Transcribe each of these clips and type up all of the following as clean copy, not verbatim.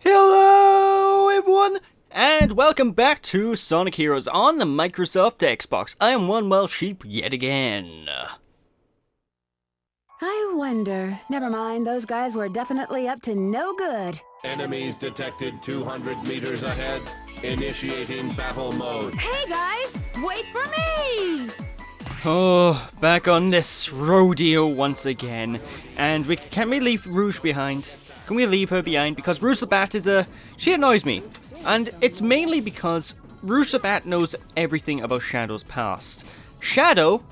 Hello everyone, and welcome back to Sonic Heroes on the Microsoft Xbox. I am one well sheep yet again. I wonder. Never mind, those guys were definitely up to no good. Enemies detected 200 meters ahead. Initiating battle mode. Hey guys, wait for me! Oh, back on this rodeo once again. And can we leave Rouge behind? Can we leave her behind? Because Rouge the Bat she annoys me. And it's mainly because Rouge the Bat knows everything about Shadow's past. Shadow,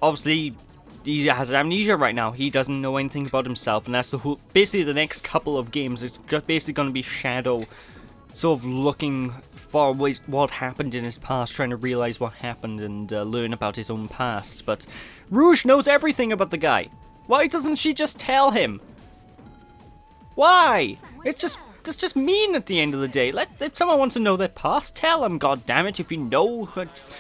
obviously, he has amnesia right now. He doesn't know anything about himself, and that's basically the next couple of games. It's basically going to be Shadow sort of looking for what happened in his past, trying to realize what happened and learn about his own past. But Rouge knows everything about the guy. Why doesn't she just tell him? Why? It's just mean at the end of the day. If someone wants to know their past, tell them, goddammit, if you know. It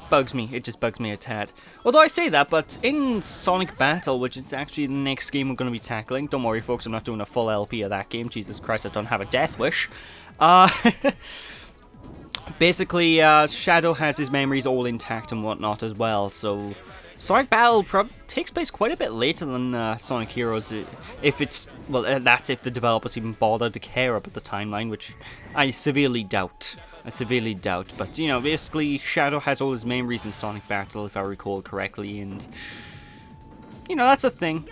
bugs me. It just bugs me a tad. Although I say that, but in Sonic Battle, which is actually the next game we're going to be tackling, don't worry folks, I'm not doing a full LP of that game. Jesus Christ, I don't have a death wish. Basically, Shadow has his memories all intact and whatnot as well, so Sonic Battle takes place quite a bit later than Sonic Heroes, that's if the developers even bothered to care about the timeline, which I severely doubt. But, you know, basically, Shadow has all his memories in Sonic Battle, if I recall correctly, and, you know, that's a thing.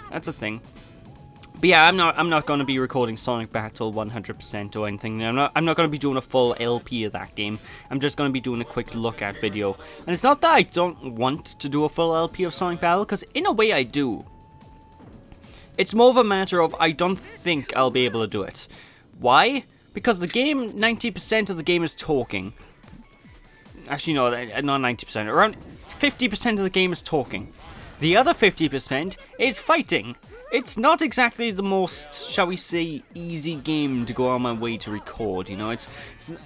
But yeah, I'm not going to be recording Sonic Battle 100% or anything. I'm not going to be doing a full LP of that game. I'm just going to be doing a quick look at video. And it's not that I don't want to do a full LP of Sonic Battle, because in a way I do. It's more of a matter of I don't think I'll be able to do it. Why? Because the game, 90% of the game is talking. Actually, no, not 90%. Around 50% of the game is talking. The other 50% is fighting. It's not exactly the most, shall we say, easy game to go on my way to record, you know, it's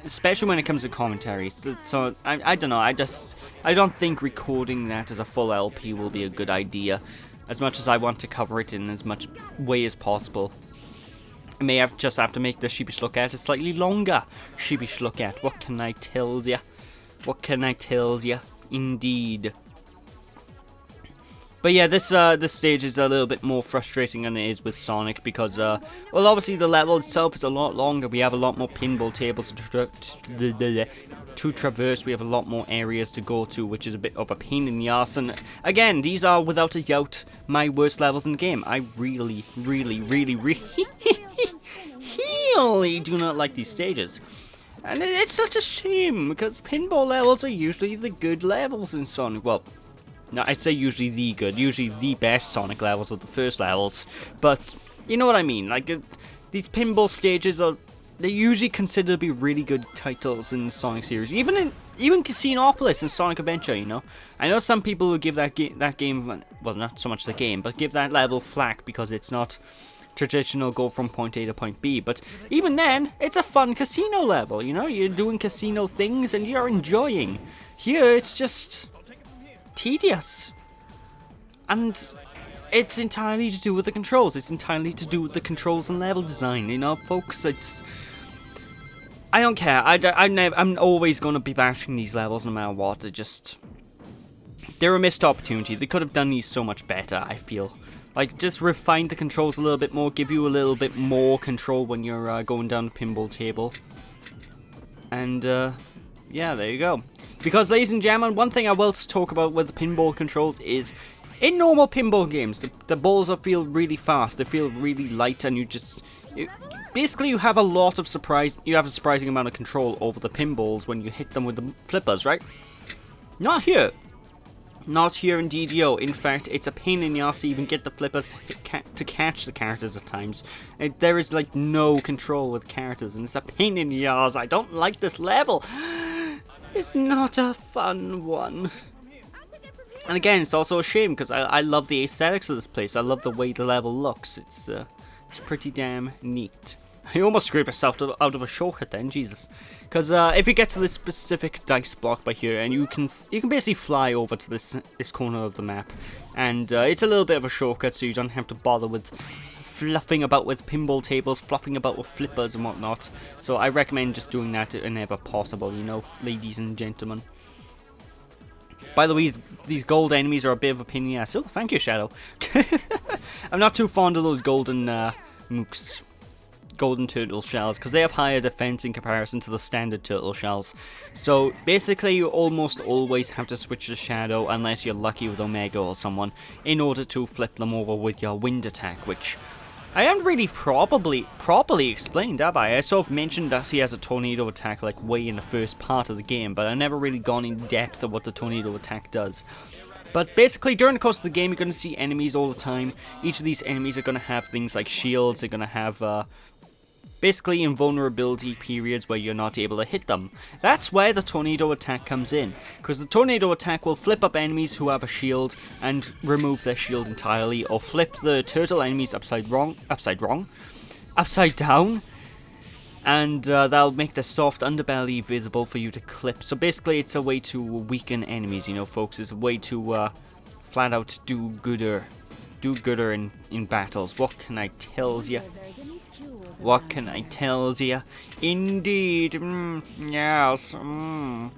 especially when it comes to commentary, so I don't know, I don't think recording that as a full LP will be a good idea, as much as I want to cover it in as much way as possible. I may just have to make the Sheepish Look At a slightly longer Sheepish Look At, what can I tells ya? Indeed. But yeah, this stage is a little bit more frustrating than it is with Sonic because, well, obviously the level itself is a lot longer. We have a lot more pinball tables to traverse. We have a lot more areas to go to, which is a bit of a pain in the arse. And again, these are without a doubt my worst levels in the game. I really do not like these stages. And it's such a shame because pinball levels are usually the good levels in Sonic. Well, no, I'd say usually the best Sonic levels are the first levels, but you know what I mean, like, these pinball stages they're usually considered to be really good titles in the Sonic series, even Casinopolis and Sonic Adventure, you know. I know some people who give that game, well, not so much the game, but give that level flack because it's not traditional go from point A to point B, but even then, it's a fun casino level, you know, you're doing casino things and you're enjoying. Here, it's just tedious, and it's entirely to do with the controls. It's entirely to do with the controls and level design, you know, folks. I don't care. I'm always going to be bashing these levels no matter what. They're a missed opportunity. They could have done these so much better, I feel. Like, just refine the controls a little bit more, give you a little bit more control when you're going down the pinball table. And, yeah, there you go. Because, ladies and gentlemen, one thing I will talk about with the pinball controls is, in normal pinball games, the balls feel really fast, they feel really light, and basically you have a surprising amount of control over the pinballs when you hit them with the flippers, right? Not here. Not here in DDO. In fact, it's a pain in the arse to even get the flippers to catch the characters at times. There is, like, no control with characters, and it's a pain in the arse. I don't like this level. It's not a fun one. And again, it's also a shame because I love the aesthetics of this place. I love the way the level looks. It's pretty damn neat. I almost screwed myself out of a shortcut then, Jesus. Because if you get to this specific dice block by here, and you can basically fly over to this corner of the map, and it's a little bit of a shortcut, so you don't have to bother with fluffing about with pinball tables, fluffing about with flippers and whatnot. So I recommend just doing that whenever possible, you know, ladies and gentlemen. By the way, these gold enemies are a bit of a pain in the ass. Oh, thank you, Shadow. I'm not too fond of those golden mooks. Golden turtle shells, because they have higher defense in comparison to the standard turtle shells. So basically you almost always have to switch to Shadow unless you're lucky with Omega or someone in order to flip them over with your wind attack, which I haven't really properly explained, have I? I sort of mentioned that he has a tornado attack like way in the first part of the game, but I've never really gone in depth of what the tornado attack does. But basically, during the course of the game, you're going to see enemies all the time. Each of these enemies are going to have things like shields, they're going to have basically invulnerability periods where you're not able to hit them. That's where the tornado attack comes in, because the tornado attack will flip up enemies who have a shield and remove their shield entirely, or flip the turtle enemies upside down, and that'll make the soft underbelly visible for you to clip. So basically it's a way to weaken enemies, you know folks. It's a way to flat out do gooder in battles. What can I tell ya? What can I tell ya? Indeed, yes. By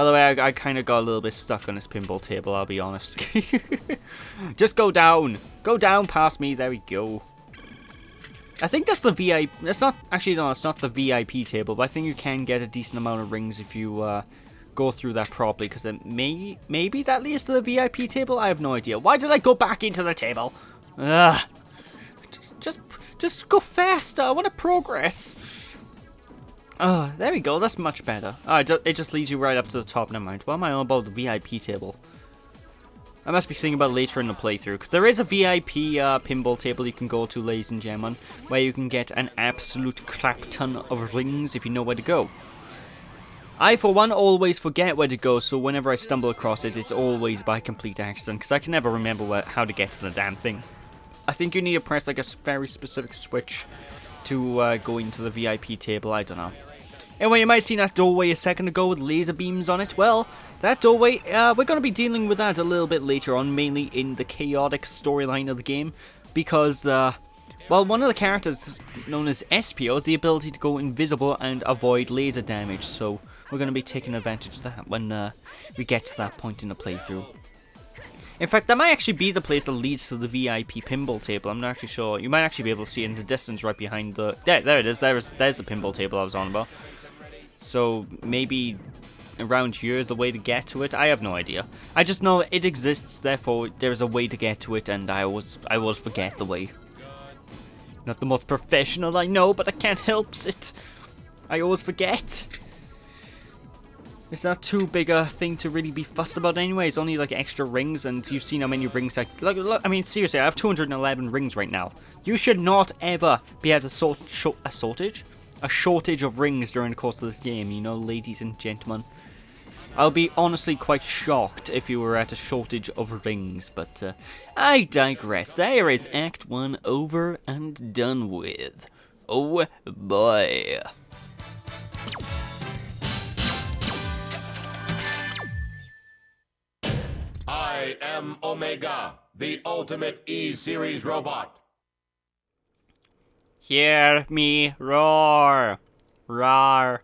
the way, I kind of got a little bit stuck on this pinball table, I'll be honest. Just go down past me, there we go. I think that's the VIP, it's not the VIP table, but I think you can get a decent amount of rings if you go through that properly, because then maybe that leads to the VIP table? I have no idea. Why did I go back into the table? Ugh. Just go faster. I want to progress. Oh, there we go. That's much better. Oh, it just leads you right up to the top. Never mind. What am I on about the VIP table? I must be thinking about it later in the playthrough, because there is a VIP pinball table you can go to, ladies and gentlemen, where you can get an absolute crap ton of rings if you know where to go. I, for one, always forget where to go, so whenever I stumble across it, it's always by complete accident, because I can never remember how to get to the damn thing. I think you need to press like a very specific switch to go into the VIP table, I don't know. Anyway, you might have seen that doorway a second ago with laser beams on it. Well, that doorway, we're going to be dealing with that a little bit later on, mainly in the chaotic storyline of the game, because, well, one of the characters known as Espio has the ability to go invisible and avoid laser damage, so we're going to be taking advantage of that when we get to that point in the playthrough. In fact, that might actually be the place that leads to the VIP pinball table. I'm not actually sure. You might actually be able to see it in the distance right behind the... There it is. There's the pinball table I was on about. So maybe around here is the way to get to it. I have no idea. I just know it exists, therefore there's a way to get to it, and I always forget the way. Not the most professional, I know, but I can't help it. I always forget. It's not too big a thing to really be fussed about anyway. It's only like extra rings, and you've seen how many rings I... Look, I mean, seriously, I have 211 rings right now. You should not ever be at a shortage of rings during the course of this game, you know, ladies and gentlemen. I'll be honestly quite shocked if you were at a shortage of rings, but I digress. There is Act 1 over and done with. Oh boy. I am Omega, the ultimate E-Series robot. Hear me roar. Roar.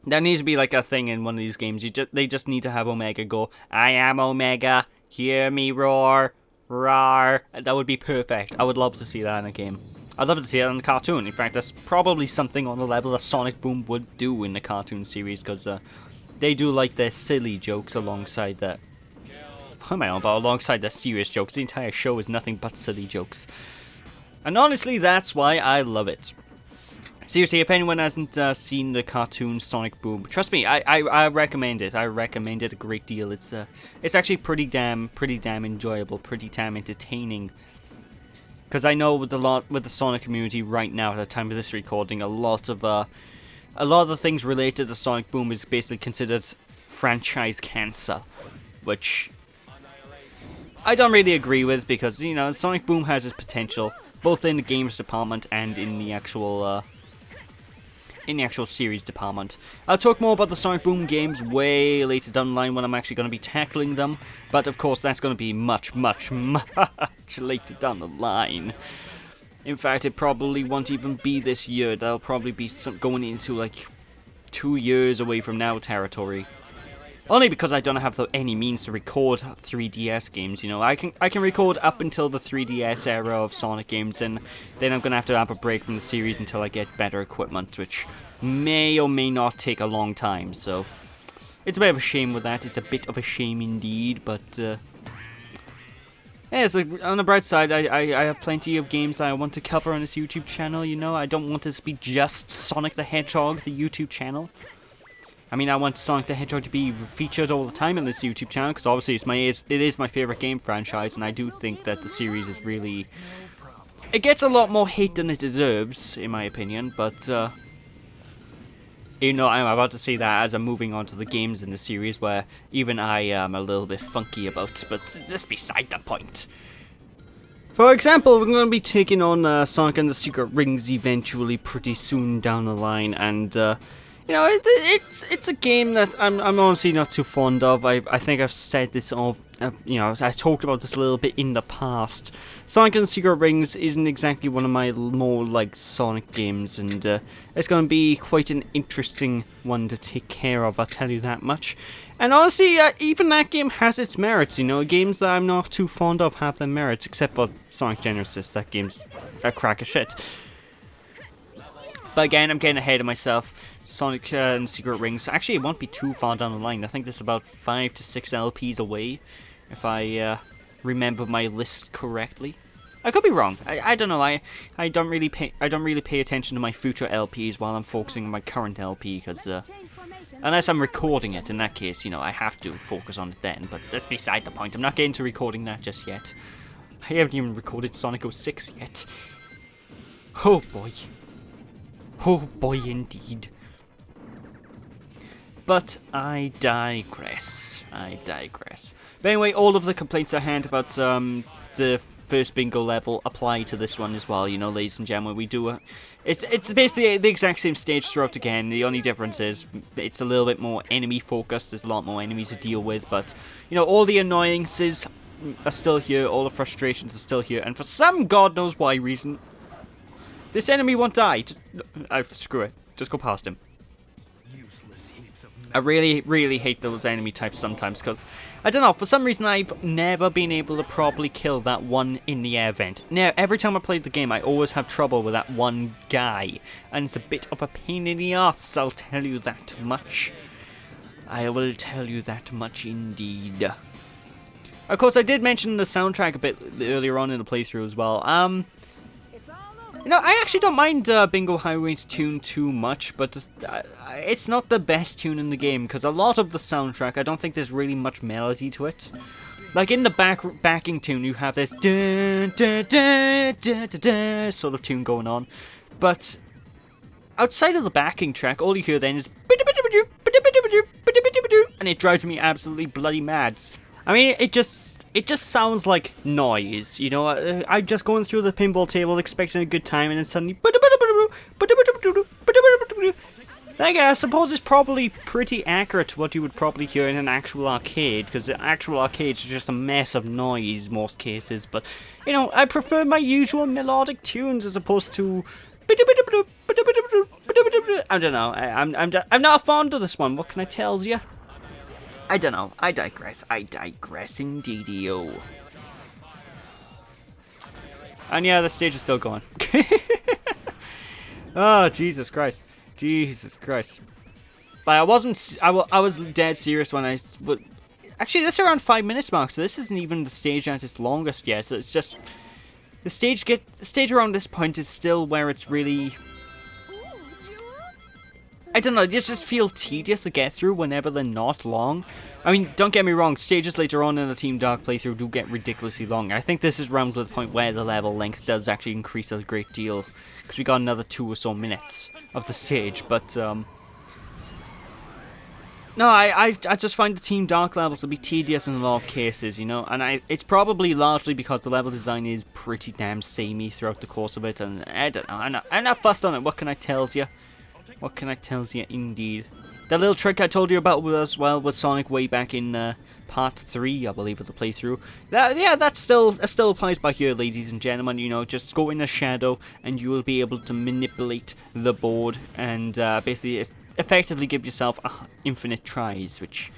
That needs to be like a thing in one of these games. They just need to have Omega go, I am Omega, hear me roar. Roar. That would be perfect. I would love to see that in a game. I'd love to see that in the cartoon. In fact, that's probably something on the level that Sonic Boom would do in the cartoon series, because they do like their silly jokes alongside that. What am I on about? Alongside their serious jokes. The entire show is nothing but silly jokes. And honestly, that's why I love it. Seriously, if anyone hasn't seen the cartoon Sonic Boom, trust me, I recommend it. I recommend it a great deal. It's actually pretty damn enjoyable, pretty damn entertaining. Because I know with the Sonic community right now at the time of this recording, a lot of the things related to Sonic Boom is basically considered franchise cancer, which I don't really agree with, because, you know, Sonic Boom has its potential, both in the games department and in the actual in the actual series department. I'll talk more about the Sonic Boom games way later down the line when I'm actually going to be tackling them, but of course that's going to be much, much, much later down the line. In fact, it probably won't even be this year. That'll probably be going into like 2 years away from now territory. Only because I don't have any means to record 3DS games, you know. I can record up until the 3DS era of Sonic games, and then I'm gonna have to have a break from the series until I get better equipment, which may or may not take a long time, so it's a bit of a shame with that. It's a bit of a shame indeed, but yeah, so on the bright side, I have plenty of games that I want to cover on this YouTube channel, you know. I don't want this to be just Sonic the Hedgehog, the YouTube channel. I mean, I want Sonic the Hedgehog to be featured all the time on this YouTube channel, because obviously it is my favorite game franchise, and I do think that the series is really... It gets a lot more hate than it deserves, in my opinion, but, you know, I'm about to say that as I'm moving on to the games in the series, where even I am a little bit funky about, but that's beside the point. For example, we're going to be taking on Sonic and the Secret Rings eventually, pretty soon down the line, and, you know, it's a game that I'm honestly not too fond of. I think I've said this all, you know, I talked about this a little bit in the past. Sonic and the Secret Rings isn't exactly one of my more, like, Sonic games, and it's going to be quite an interesting one to take care of, I'll tell you that much. And honestly, even that game has its merits, you know. Games that I'm not too fond of have their merits, except for Sonic Genesis. That game's a crack of shit. But again, I'm getting ahead of myself. Sonic and Secret Rings. Actually, it won't be too far down the line. I think this is about 5 to 6 LPs away, if I remember my list correctly. I could be wrong. I don't know. I don't really pay attention to my future LPs while I'm focusing on my current LP, because unless I'm recording it, in that case, you know, I have to focus on it then. But that's beside the point. I'm not getting to recording that just yet. I haven't even recorded Sonic 06 yet. Oh boy. Oh boy, indeed. But I digress. But anyway, all of the complaints I had about the first bingo level apply to this one as well, you know, ladies and gentlemen. We do it's basically the exact same stage throughout again. The only difference is it's a little bit more enemy focused. There's a lot more enemies to deal with, but you know, all the annoyances are still here, all the frustrations are still here, and for some god knows why reason, this enemy won't die. Just screw it. Just go past him. I really, really hate those enemy types sometimes, because, I don't know, for some reason I've never been able to properly kill that one in the air vent. Now, every time I played the game, I always have trouble with that one guy, and it's a bit of a pain in the arse, I'll tell you that much. I will tell you that much indeed. Of course, I did mention the soundtrack a bit earlier on in the playthrough as well. You know, I actually don't mind Bingo Highway's tune too much, but it's not the best tune in the game, because a lot of the soundtrack, I don't think there's really much melody to it. Like, in the backing tune, you have this dun, dun, dun, dun, dun, dun, sort of tune going on, but outside of the backing track, all you hear then is and it drives me absolutely bloody mad. I mean, it just sounds like noise, you know. I'm just going through the pinball table expecting a good time, and then suddenly, like, I suppose it's probably pretty accurate to what you would probably hear in an actual arcade, because the actual arcades are just a mess of noise most cases. But you know, I prefer my usual melodic tunes as opposed to. I don't know. I'm not fond of this one. What can I tell you? I don't know. I digress indeed-o. And yeah, the stage is still going. Oh, Jesus Christ. Like, I was dead serious when but actually, this is around 5 minutes mark, so this isn't even the stage at its longest yet. So it's just the stage around this point is still where it's really, I don't know, they just feel tedious to get through whenever they're not long. I mean, don't get me wrong, stages later on in the Team Dark playthrough do get ridiculously long. I think this is around to the point where the level length does actually increase a great deal, because we got another 2 or so minutes of the stage, but no, I just find the Team Dark levels to be tedious in a lot of cases, you know, and it's probably largely because the level design is pretty damn samey throughout the course of it, and I don't know, I'm not fussed on it, what can I tell you? What can I tell you, indeed? That little trick I told you about as well with Sonic way back in part 3, I believe, of the playthrough. That still applies back here, ladies and gentlemen. You know, just go in a shadow and you will be able to manipulate the board and basically effectively give yourself infinite tries, which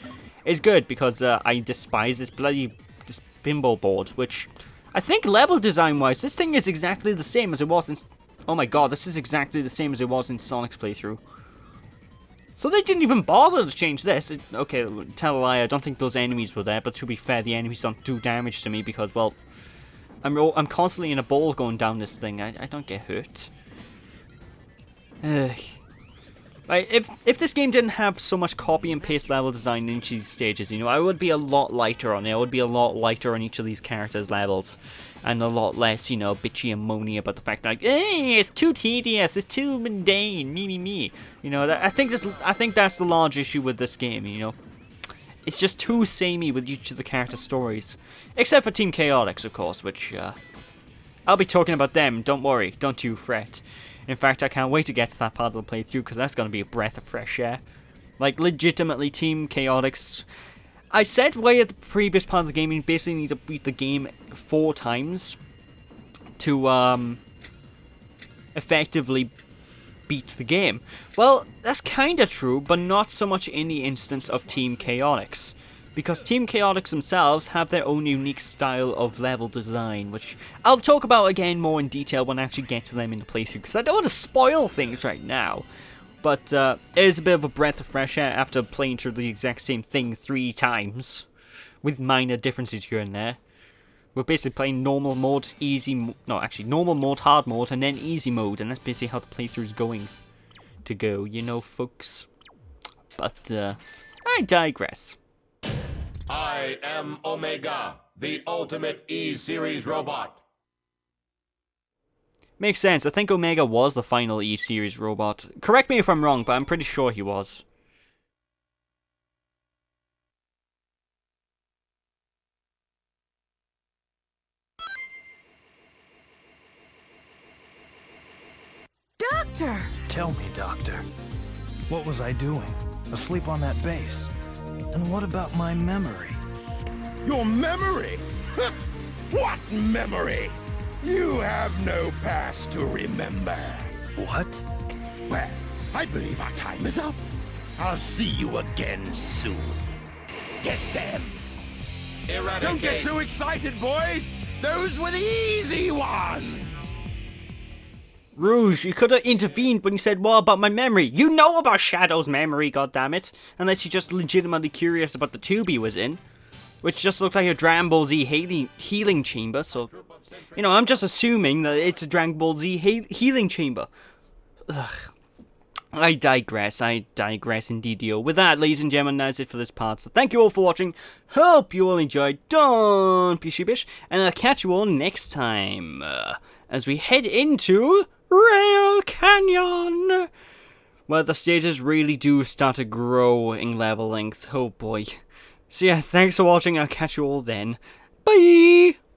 is good because I despise this pinball board, which I think level design wise, this thing is exactly the same as it was in... Oh my god, this is exactly the same as it was in Sonic's playthrough. So they didn't even bother to change this. Okay, tell a lie, I don't think those enemies were there, but to be fair, the enemies don't do damage to me because, well, I'm constantly in a ball going down this thing. I don't get hurt. Like, if this game didn't have so much copy and paste level design in each of these stages, you know, I would be a lot lighter on it. I would be a lot lighter on each of these characters' levels. And a lot less, you know, bitchy and moany about the fact that, like, hey, it's too tedious, it's too mundane, me. You know, I think that's the large issue with this game, you know. It's just too samey with each of the character stories. Except for Team Chaotix, of course, which, I'll be talking about them, don't worry, don't you fret. In fact, I can't wait to get to that part of the playthrough, because that's going to be a breath of fresh air. Like, legitimately, Team Chaotix... I said way at the previous part of the game, you basically need to beat the game 4 times to, effectively beat the game. Well, that's kinda true, but not so much in the instance of Team Chaotix. Because Team Chaotix themselves have their own unique style of level design, which I'll talk about again more in detail when I actually get to them in the playthrough, because I don't want to spoil things right now. But it is a bit of a breath of fresh air after playing through the exact same thing 3 times, with minor differences here and there. We're basically playing normal mode, normal mode, hard mode, and then easy mode, and that's basically how the playthrough is going to go, you know, folks. But I digress. I am Omega, the ultimate E-Series robot. Makes sense. I think Omega was the final E-Series robot. Correct me if I'm wrong, but I'm pretty sure he was. Doctor! Tell me, Doctor, what was I doing? Asleep on that base? And what about my memory? Your memory? What memory? You have no past to remember. What? Well, I believe our time is up. I'll see you again soon. Get them. Eradicate. Don't get too excited, boys. Those were the easy ones. Rouge, you could have intervened when you said, what about my memory? You know about Shadow's memory, goddammit. Unless you're just legitimately curious about the tube he was in. Which just looked like a Dragon Ball Z healing chamber, so... You know, I'm just assuming that it's a Dragon Ball Z healing chamber. Ugh. I digress indeed-o. With that, ladies and gentlemen, that's it for this part. So thank you all for watching. Hope you all enjoyed. Don't be sheepish. And I'll catch you all next time. As we head into Rail Canyon. Where the stages really do start to grow in level length. Oh boy. So yeah, thanks for watching. I'll catch you all then. Bye!